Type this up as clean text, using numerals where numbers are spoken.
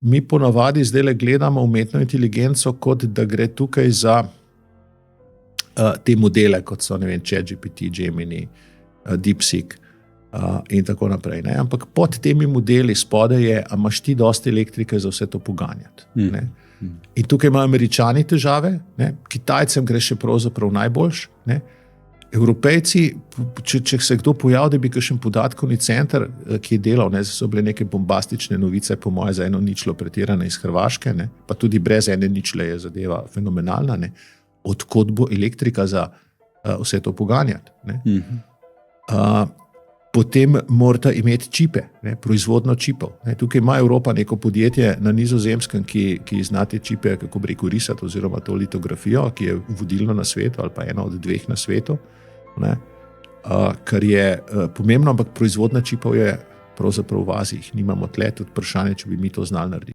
mi ponavadi zdaj gledamo umetno inteligenco, kot da gre tukaj za te modele, kot so, ne vem, ChatGPT, Gemini, DeepSeek in tako naprej. Ne? Ampak pod temi modeli spodaj je, a imaš ti dosti elektrike za vse to poganjati. Ne? In tukaj imajo Američani težave, ne? Kitajcem gre še pravzaprav najboljš, ne? Evropejci, če se kdo pojavi, da bi kakšen podatkovni center, ki je delal, ne, so bile neke bombastične novice, po moje za eno ničlo pretirane iz Hrvaške, ne, pa tudi brez ene ničle je zadeva fenomenalna, ne, odkot bo elektrika za vse to poganjati. Ne. Potem morata imeti čipe, ne, proizvodno čipov. Ne. Tukaj ima Evropa neko podjetje na Nizozemskem, ki zna te čipe, kako bi rekel, risati, oziroma to litografijo, ki je vodilno na svetu ali pa ena od dveh na svetu. Ne, kar je pomembno, ampak proizvodna čipov je pravzaprav v Aziji, nimamo tle, tudi vprašanje, če bi mi to znali narediti.